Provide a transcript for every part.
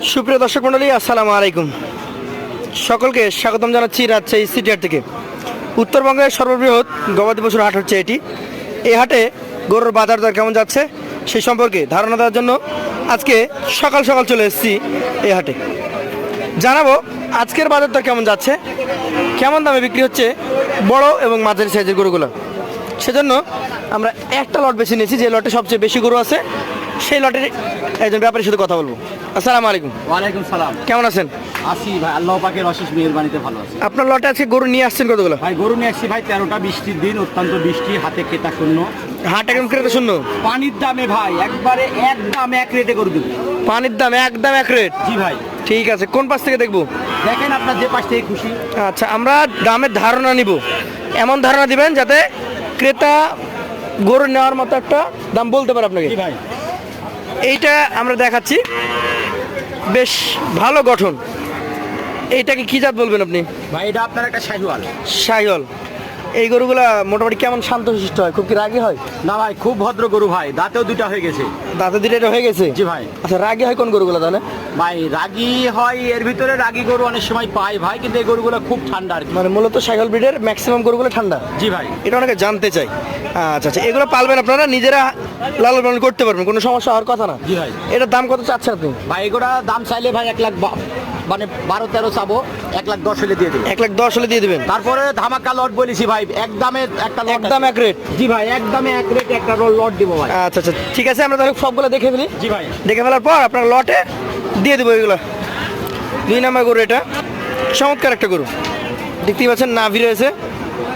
সুপ্রিয় দর্শক মণ্ডলী, আসসালামু আলাইকুম। সকলকে স্বাগতম জানাচ্ছি রাজশাহী সিটি হাট থেকে। উত্তরবঙ্গের সর্ববৃহৎ গবাদি পশুর হাট হচ্ছে এটি। এই হাটে গরুর বাজার দর কেমন যাচ্ছে সেই সম্পর্কে ধারণা দেওয়ার জন্য আজকে সকাল সকাল চলে এসেছি এই হাটে। জানাবো আজকের বাজার দর কেমন যাচ্ছে, কেমন দামে বিক্রি হচ্ছে বড় এবং মাঝারি সাইজের গরুগুলো। সেজন্য আমরা একটা লট বেছে নিয়েছি, যে লটে সবচেয়ে বেশি গরু আছে সেই লটের একজন ব্যাপারীর সাথে কথা বলবো। আসসালামু আলাইকুম। ওয়ালাইকুম সালাম। কেমন আছেন? আসি ভাই, আল্লাহ পাকের অশেষ মেহেরবানিতে ভালো আছি। আপনার লটে আজকে গরু নিয়ে আসছেন কতগুলো? ভাই গরু নিয়ে আসছি ভাই 13টা, বৃষ্টির দিন, অত্যন্ত বৃষ্টি, হাতে ক্রেতা শূন্য। হাট একদম ক্রেতা শূন্য। পানির দামে ভাই একবারে একদম এক রেটে গরু দেবো। পানির দাম একদম এক রেট? জি ভাই। ঠিক আছে, কোন পাশ থেকে দেখবো? দেখেন আপনার যে পাশ থেকে খুশি। আচ্ছা, আমরা দামের ধারণা নিব, এমন ধারণা দিবেন যাতে ক্রেতা গরু নেওয়ার মতো একটা দাম বলতে পারে আপনাকে। জি ভাই। এইটা আমরা দেখাচ্ছি, বেশ ভালো গঠন। এইটাকে কি জাত বলবেন আপনি? ভাই এটা আপনার একটা শাহিওয়াল। শাহিওয়াল। এই গরুগুলা মোটামুটি কেমন শান্তশিষ্ট হয়? খুব কি রাগী হয়? না ভাই, খুব ভদ্র গরু ভাই, দাঁতেও দুটা হয়ে গেছে। দাঁতে দুটো হয়ে গেছে? জি ভাই। আচ্ছা, রাগী হয় কোন গরুগুলা তাহলে? ভাই রাগী হয়, এর ভিতরে রাগী গরু অনেক সময় পাই ভাই, কিন্তু এই গরুগুলো খুব ঠান্ডা আর কি। মানে মূলত শাহিওয়াল ব্রিডের ম্যাক্সিমাম গরুগুলো ঠান্ডা? জি ভাই। এটা অনেকে জানতে চাই। আচ্ছা আচ্ছা, এগুলো পালবেন আপনারা, নিজেরা লালন পালন করতে পারবেন, কোনো সমস্যা হওয়ার কথা না? জি ভাই। এটার দাম কত চাচ্ছেন আপনি? ভাই এগুলা দাম চাইলে ভাই 1 লাখ মানে 12-13 চাবো, 1,10,000 হলে দিয়ে দেবো। 1,10,000 হলে দিয়ে দেবেন? তারপরে ধামাকা লট বলেছি ভাই, একদমে একটা লট, একদম এক রেট? জি ভাই, একদমে এক রেট একটা লট দিব ভাই। আচ্ছা আচ্ছা, ঠিক আছে, আমরা তাহলে সবগুলো দেখে ফেলি। জি ভাই। দেখে ফেলার পর আপনার লটে দিয়ে দেবো এগুলো। 2 নাম্বার গরু, এটা চমৎকার একটা গরু, দেখতেই পাচ্ছেন, নাভি রয়েছে,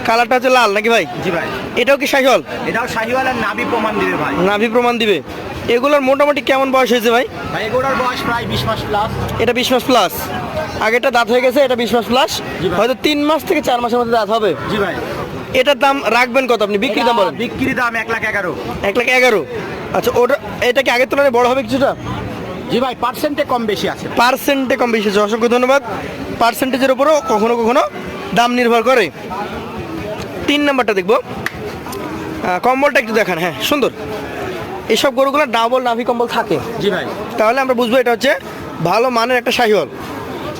কালারটা হচ্ছে লাল নাকি ভাই? জি ভাই। এটাও কি শাহিওয়াল? এটাও শাহিওয়াল, আর নাভি প্রমাণ দিবে ভাই। নাভি প্রমাণ দিবে। এগুলোর মোটামুটি কেমন বয়স হয়েছে ভাই? ভাই এগুলোর বয়স প্রায় 20 মাস প্লাস। এটা 20 মাস প্লাস? আগেটা দাঁত হয়ে গেছে, এটা 20 মাস প্লাস, জি ভাই। হয়তো 3 মাস থেকে 4 মাসের মধ্যে দাঁত হবে। জি ভাই। এটার দাম রাখবেন কত আপনি? বিক্রি দাম বলেন। বিক্রি দাম 1,11,000। 1,11,000? আচ্ছা, ওটা এটা কি আগের তুলনায় বড় হবে কিছুটা? জি ভাই, পার্সেন্টে কম বেশি আছে। পার্সেন্টে কম বেশি আছে, অসংখ্য ধন্যবাদ। পার্সেন্টেজের উপরও কখনো কখনো দাম নির্ভর করে। 3 নাম্বারটা দেখবো, কম্বলটা একটু দেখান। হ্যাঁ, সুন্দর। এইসব গরুগুলো ডাবল নাভি কম্বল থাকে, জি ভাই। তাহলে আমরা বুঝবো এটা হচ্ছে ভালো মানের একটা শাহিওয়াল।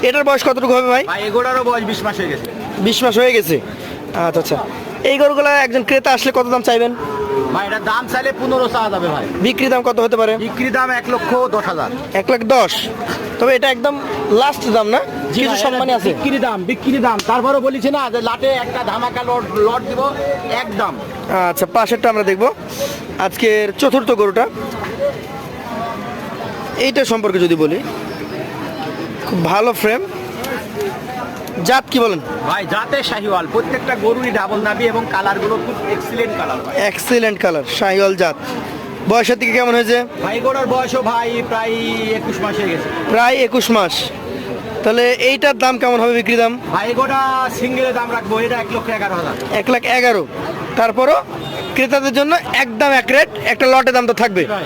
এটার বয়স কতটুকু হবে ভাই? ভাই এগুলোরও বয়স 20 মাস হয়ে গেছে। 20 মাস হয়ে গেছে? আচ্ছা আচ্ছা, এই গরুগুলো একজন ক্রেতা আসলে কত দাম চাইবেন? ভাই এটার দাম চাইলে 15 চাওয়া যাবে ভাই। বিক্রি দাম কত হতে পারে? বিক্রি দাম 1,10,000। 1,10,000? তবে এটা একদম লাস্ট দাম না? জি কিছু ভাই, সম্মানী আছে? বিক্রি দাম তারপরে বলেছি না যে লাটে একটা ধামাকা লট দিব একদম। আচ্ছা, পাশেরটা আমরা দেখবো, আজকের চতুর্থ গরুটা। এইটা সম্পর্কে যদি বলি, খুব ভালো ফ্রেম, জাত কি বলেন? ভাই জাতে শাহিওয়াল, প্রত্যেকটা গরুরই ডাবল নাভি এবং কালারগুলো খুব এক্সিলেন্ট কালার ভাই। এক্সিলেন্ট কালার, শাহিওয়াল জাত। বয়সের দিকে কেমন হয়েছে? ভাই গরুর বয়সও ভাই প্রায় 21 মাস হয়ে গেছে। প্রায় 21 মাস। তাহলে এইটার দাম কেমন হবে, বিক্রি দাম? ভাই গোটা সিঙ্গেলের দাম রাখবো, এটা 1,11,000। 1,11,000? তারপরও ক্রেতাদের জন্য একদম এক রেট, একটা লটের দাম তো থাকবে। ভাই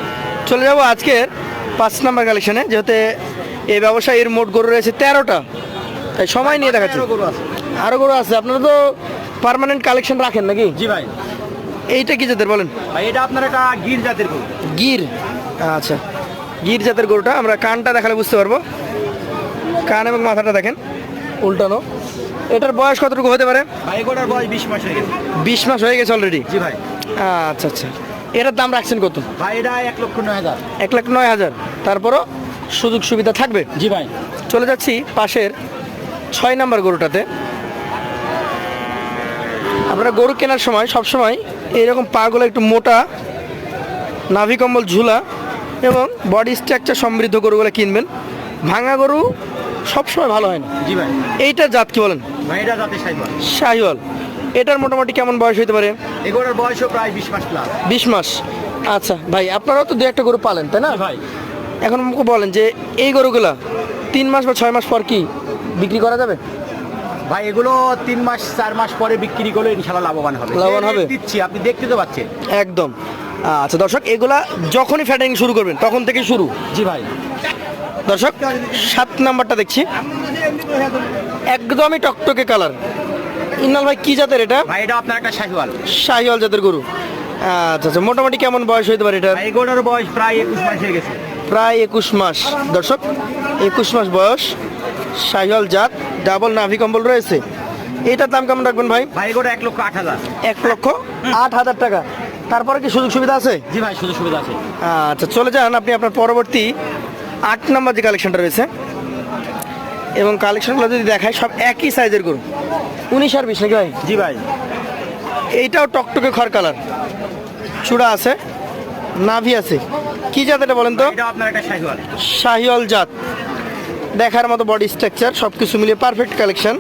চলে যাবো আজকের 5 নাম্বার কালেকশনে, যেহেতু এই ব্যবসায়ীর মোট গরু রয়েছে 13টা, তাই সময় নিয়ে দেখাচ্ছি। গরু আছে। আরও গরু আছে? আপনারা তো পার্মানেন্ট কালেকশন রাখেন নাকি? জি ভাই। এইটা কি জাতের বলেন? ভাই এটা আপনার একটা গির জাতের গরু। গির? আচ্ছা, গির জাতের গরুটা আমরা কানটা দেখালে বুঝতে পারবো। কান এবং মাথাটা দেখেন উল্টানো। এটার বয়স কতটুকু হতে পারে? ভাই গোটার বয়স 20 মাস হয়ে গেছে। 20 মাস হয়ে গেছে অলরেডি? জি ভাই। আচ্ছা আচ্ছা, এটার দাম রাখছেন কত? ভাই এটা 1,09,000। 1,09,000? তারপরও সুযোগ সুবিধা থাকবে? জি ভাই। চলে যাচ্ছি পাশের 6 নাম্বার গরুটাতে। আপনারা গরু কেনার সময় সবসময় এইরকম পাগুলো একটু মোটা, নাভি কম্বল ঝুলা এবং বডি স্ট্রাকচার সমৃদ্ধ গরুগুলো কিনবেন। ভাঙা গরু সবসময় ভালো হয় না। জি ভাই। এইটা জাত কি বলেন? ভাই এটা জাতে শাহিওয়াল। শাহিওয়াল। এটার মোটামুটি কেমন বয়স হতে পারে? এগুলোর বয়সও প্রায় 20 মাস প্লাস। 20 মাস? আচ্ছা ভাই, আপনারাও তো 2-1টা গরু পালেন তাই না? ভাই এখন আমাকে বলেন যে এই গরুগুলা 3 মাস বা 6 মাস পর কি বিক্রি করা যাবে? ভাই এগুলো 3 মাস 4 মাস পরে বিক্রি করলে ইনশাআল্লাহ লাভবান হবে। লাভবান হবে? দিচ্ছি, আপনি দেখতে তো পাচ্ছেন। একদম। আচ্ছা দর্শক, এগুলা যখনই ফ্যাটিং শুরু করবেন তখন থেকে শুরু। জি ভাই। দর্শক, 7 নাম্বারটা দেখছি, একদমই টকটকে কালার। ইন্নাল ভাই, কি জাতের এটা? ভাই এটা আপনার একটা শাহিওয়াল। শাহিওয়াল জাতের গরু। আচ্ছা আচ্ছা, মোটামুটি কেমন বয়স হতে পারে এটা? ভাই এগুলোর বয়স প্রায় 21 মাস হয়ে গেছে। প্রায় 21 মাস দর্শক, 21 মাস বয়স, শাহিওয়াল জাত, ডাবল নাভি কম্বল রয়েছে। এটার দাম কেমন রাখবেন ভাই? ভাই এগুলো 1,08,000। 1,08,000 টাকা। তারপরে কি সুযোগ সুবিধা আছে? জি ভাই, সুযোগ সুবিধা আছে। আচ্ছা, চলে যান আপনি আপনার পরবর্তী 8 নম্বর যে কালেকশনটা রয়েছে, এবং কালেকশনগুলো যদি দেখায় সব একই সাইজের গরু, 19 আর 20 নাকি ভাই? জি ভাই। এইটাও টকটকে খড় কালার, চূড়া আছে, নাভি আছে। কি জাত এটা বলেন তো? এটা আপনার একটা শাহিওয়াল। শাহিওয়াল জাত, দেখার মতো বডি স্ট্রাকচার সব কিছু মিলিয়ে পারফেক্ট কালেকশন।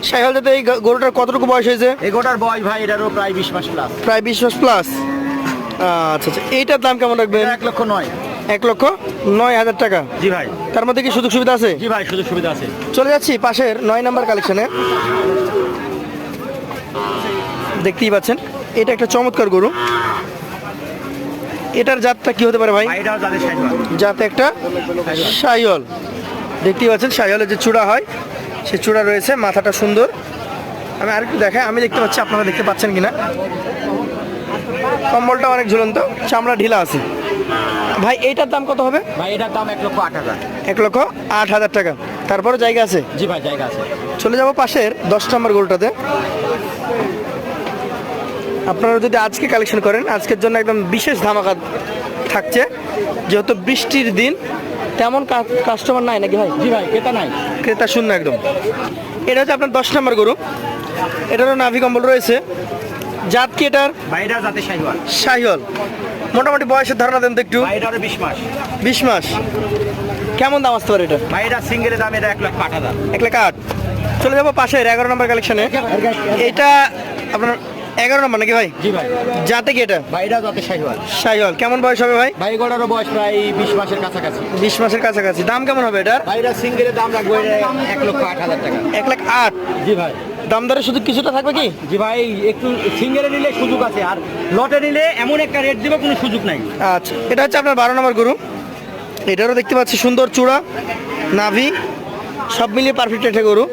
শাহিওয়াল জাতে এই গরুটার কতটুকু বয়স হয়েছে? এগোটার বয়স ভাই এটারও প্রায় 20 মাস প্লাস। প্রায় 20 মাস প্লাস। আচ্ছা আচ্ছা, এইটার দাম কেমন রাখবেন? 1,09,000। 1,09,000 টাকা। জি ভাই। তার মধ্যে কি সুযোগ সুবিধা আছে? জি ভাই, সুযোগ সুবিধা আছে। চলে যাচ্ছি পাশের 9 নম্বর কালেকশনে। দেখতেই পাচ্ছেন এটা একটা চমৎকার গরু। এটার জাতটা কি হতে পারে ভাই? ভাই এটাও জাতের শাহিওয়াল। জাতে একটা শাহিওয়াল। দেখতেই পাচ্ছেন শাহিওয়ালের যে চূড়া হয় সে চূড়া রয়েছে, মাথাটা সুন্দর। আমি আরেকটু দেখাই, আমি দেখতে পাচ্ছি, আপনারা দেখতে পাচ্ছেন কিনা। কম্বলটা অনেক ঝুলন্ত, চামড়া ঢিলা আছে। ভাই এইটার দাম কত হবে? ভাই এটার দাম 1,08,000। 1,08,000 টাকা। তারপরে জায়গা আছে? জি ভাই, জায়গা আছে। চলে যাব পাশের 10 নম্বর গরুটাতে। আপনারা যদি আজকে কালেকশন করেন, আজকের জন্য একদম বিশেষ ধামাকা থাকছে, যেহেতু বৃষ্টির দিন, তেমন কাস্টমার নাই নাকি ভাই? জি ভাই, ক্রেতা নাই। ক্রেতা শূন্য একদম। এটা হচ্ছে আপনার 10 নম্বর গরু, এটারও নাভি কম্বল রয়েছে। জাত কি এটার? ভাই এটা জাতের শাহিওয়াল। শাহিওয়াল। মোটামুটি বয়সের ধারণা দেন তো একটু। ভাই এটারও 20 মাস। 20 মাস। কেমন দাম আসতে পারে এটা? ভাই এটা সিঙ্গেলের দাম এটা 1,08,000। 1,08,000। চলে যাবো পাশের 11 নম্বর কালেকশনে। এটা আপনার 11 নম্বর নাকি ভাই? জি ভাই। জাতে কি এটা? ভাই এটা জাতের শাহিওয়াল। শাহিওয়াল। কেমন বয়স হবে ভাই? ভাই এগুলোরও বয়স প্রায় 20 মাসের কাছাকাছি। 20 মাসের কাছাকাছি। দাম কেমন হবে এটার? ভাই এটা সিঙ্গেলের দাম রাখবো এটা 1,08,000 টাকা। 1,08,000। জি ভাই। দাম দরে শুধু কিছুটা থাকবে কি? জি ভাই, একটু সিঙ্গেলে নিলে সুযোগ আছে, আর লটে নিলে এমন একটা রেট দিব কোনো সুযোগ নাই। আচ্ছা, এটা হচ্ছে আপনার 12 নম্বর গরু। এটারও দেখতে পাচ্ছি সুন্দর চূড়া, নাভি সব মিলিয়ে পারফেক্ট একটা গরু।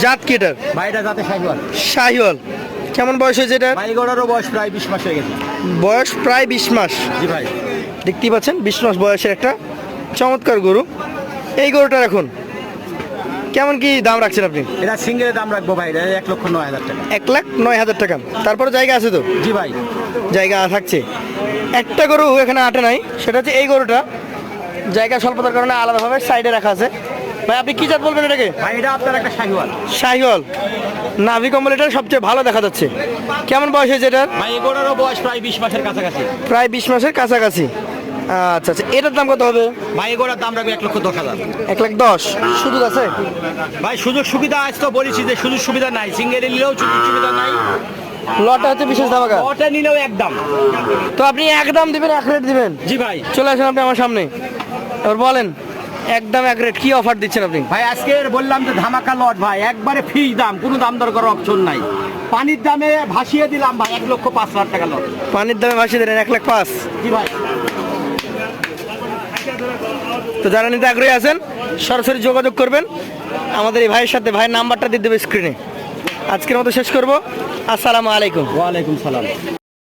জাত কি এটার? ভাই এটা জাতের শাহিওয়াল। শাহিওয়াল। কেমন বয়স হয়েছে এটার? ভাই এগুলোরও বয়স প্রায় 20 মাস হয়ে গেছে। বয়স প্রায় 20 মাস। জি ভাই। দেখতেই পাচ্ছেন 20 মাস বয়সের একটা চমৎকার গরু। এই গরুটার এখন কেমন কি দাম রাখছেন আপনি? এটা সিঙ্গেলের দাম রাখবো ভাই এটা 1,09,000 টাকা। 1,09,000 টাকা। তারপরে জায়গা আছে তো? জি ভাই। জায়গা থাকছে। একটা গরু এখানে আটে নাই, সেটা হচ্ছে এই গরুটা। জায়গা স্বল্পতার কারণে আলাদাভাবে সাইডে রাখা আছে। ভাই আপনি কি জাত বলবেন এটাকে? ভাই এটা আপনার একটা শাহিওয়াল। শাহিওয়াল। নাভি কম্বল এটার সবচেয়ে ভালো দেখা যাচ্ছে। কেমন বয়স হয়েছে এটার? ভাই এগুলোরও বয়স প্রায় 20 মাসের কাছাকাছি। প্রায় 20 মাসের কাছাকাছি। আচ্ছা আচ্ছা, এটার দাম কত হবে? ভাই এগুলোর দাম রাখবে 1,10,000। 1,10,000। সুযোগ আছে? ভাই সুযোগ সুবিধা আজ তো বলেছি যে সুযোগ সুবিধা নাই, সিঙ্গেলে নিলেও সুযোগ সুবিধা নাই, লটটা হচ্ছে বিশেষ ধামাকা। লটে নিলেও একদম। তো আপনি একদম দিবেন, এক রেট দিবেন? জি ভাই। চলে আসেন আপনি আমার সামনে, এবার বলেন একদম এক রেট কি অফার দিচ্ছেন আপনি? ভাই আজকে বললাম যে ধামাকা লট ভাই, একবারে ফিক্স দাম, কোনো দাম দর করার অপশন নাই। পানির দামে ভাসিয়ে দিলাম ভাই 1,05,000 টাকা লট। পানির দামে ভাসিয়ে দেন 1,05,000। জি ভাই। তো যারা নিতে আগ্রহী আছেন সরাসরি যোগাযোগ করবেন আমাদের এই ভাইয়ের সাথে। ভাইয়ের নাম্বারটা দিয়ে দেবে স্ক্রিনে। আজকের মতো শেষ করব। আসসালামু আলাইকুম। ওয়ালাইকুম সালাম।